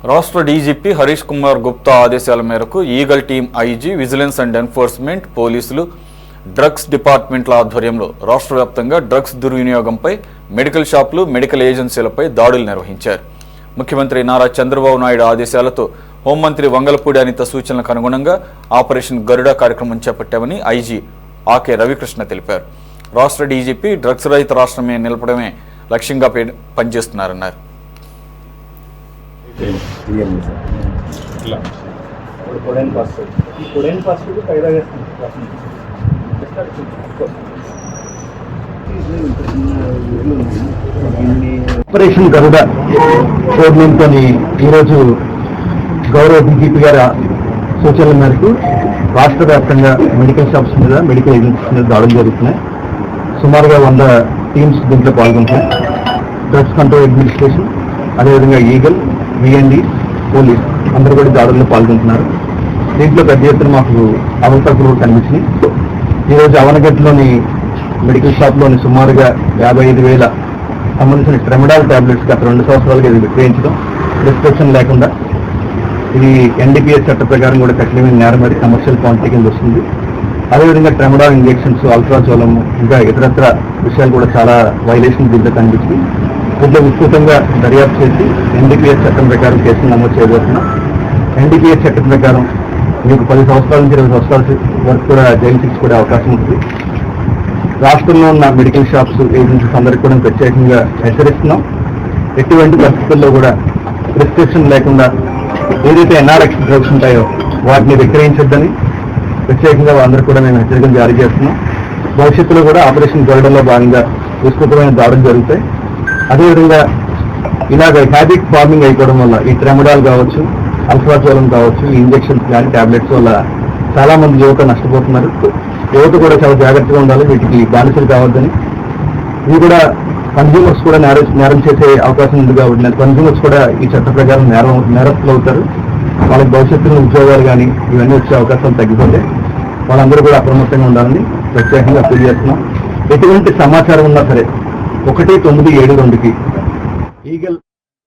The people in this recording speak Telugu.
రాష్ట్ర డీజీపీ హరీష్ కుమార్ గుప్తా ఆదేశాల మేరకు eagle team IG, vigilance and enforcement, పోలీసులు, డ్రగ్స్ డిపార్ట్మెంట్ల ఆధ్వర్యంలో రాష్ట్ర వ్యాప్తంగా డ్రగ్స్ దుర్వినియోగంపై మెడికల్ షాపులు, మెడికల్ ఏజెన్సీలపై దాడులు నిర్వహించారు. ముఖ్యమంత్రి నారా చంద్రబాబు నాయుడు ఆదేశాలతో హోంమంత్రి వంగలపూడి అనిత సూచనలకు అనుగుణంగా ఆపరేషన్ గరుడ కార్యక్రమం చేపట్టామని ఐజీ ఆకే రవికృష్ణ తెలిపారు. రాష్ట్ర డీజీపీ డ్రగ్స్ రహిత రాష్ట్రమే నిలపడమే లక్ష్యంగా పనిచేస్తున్నారన్నారు. ఆపరేషన్ గరుడ ప్రోగ్రాంతో ఈరోజు గౌరవ డీజీపీ గారి సూచనల మేరకు రాష్ట్ర వ్యాప్తంగా మెడికల్ షాప్స్ మీద, మెడికల్ ఏజెన్సీస్ మీద దాడులు జరుగుతున్నాయి. సుమారుగా 100 టీమ్స్ దీంట్లో పాల్గొంటున్నాయి. డ్రగ్స్ కంట్రోల్ అడ్మినిస్ట్రేషన్, అదేవిధంగా ఈగల్, విఎన్డి, పోలీస్ అందరూ కూడా దాడుల్లో పాల్గొంటున్నారు. దీంట్లో పెద్ద ఎత్తున మాకు అవకతవకలు కనిపించినాయి. ఈరోజు అవనగడ్డలోని మెడికల్ షాప్లోని సుమారుగా 55,000 సంబంధించిన ట్రెమడాల్ టాబ్లెట్స్ గత 2 సంవత్సరాలుగా ఇది విక్రయించడం, ప్రిస్క్రిప్షన్ లేకుండా, ఇది ఎన్డీపీఎస్ చట్ట ప్రకారం కూడా కఠినమైన నేరం, మరి కమర్షియల్ క్వాంటిటీ కింద వస్తుంది. అదేవిధంగా ట్రెమడాల్ ఇంజెక్షన్స్, అల్ట్రాజోలం, ఇంకా ఇతరత్ర విషయాలు కూడా చాలా వైలేషన్ దీంట్లో కనిపించింది. దీంట్లో విస్తృతంగా దర్యాప్తు చేసి ఎన్డీపీఎస్ చట్టం ప్రకారం కేసులు నమోదు చేయబోతున్నాం. ఎన్డీపీఎస్ చట్టం ప్రకారం మీకు 10 సంవత్సరాల నుంచి 20 సంవత్సరాల వరకు కూడా జైలు శిక్ష కూడా అవకాశం ఉంటుంది. రాష్ట్రంలో ఉన్న మెడికల్ షాప్స్, ఏజెన్సీస్ అందరికీ కూడా ప్రత్యేకంగా హెచ్చరిస్తున్నాం. ఎటువంటి పరిస్థితుల్లో కూడా ప్రిస్క్రిప్షన్ లేకుండా ఏదైతే ఎన్ఆర్ఎక్స్ డ్రగ్స్ ఉంటాయో వాటిని విక్రయించొద్దని ప్రత్యేకంగా అందరూ కూడా మేము హెచ్చరికలు జారీ చేస్తున్నాం. భవిష్యత్తులో కూడా ఆపరేషన్ గరుడలో భాగంగా విస్తృతమైన దాడులు జరుగుతాయి. అదేవిధంగా ఇలాగ హ్యాబిట్ ఫార్మింగ్ అయిపోవడం వల్ల ఈ ట్రెమడాల్ కావచ్చు, అల్ట్రాజోలం కావచ్చు, ఈ ఇంజెక్షన్స్ కానీ టాబ్లెట్స్ వల్ల చాలా మంది యువత నష్టపోతున్నారు. యువత కూడా చాలా జాగ్రత్తగా ఉండాలి, వీటికి బానిసలు కావద్దని. ఇవి కూడా కన్జ్యూమర్స్ కూడా నేరం చేసే అవకాశం ఉంది కాబట్టి కన్జ్యూమర్స్ కూడా ఈ చట్ట ప్రకారం నేరస్తులు అవుతారు. వాళ్ళకి భవిష్యత్తులో ఉద్యోగాలు కానీ ఇవన్నీ వచ్చే అవకాశాలు తగ్గిపోతే వాళ్ళందరూ కూడా అప్రమత్తంగా ఉండాలని ప్రత్యేకంగా అప్పీల్ చేస్తున్నాం. ఎటువంటి సమాచారం ఉన్నా సరే 1972కి ఈగల్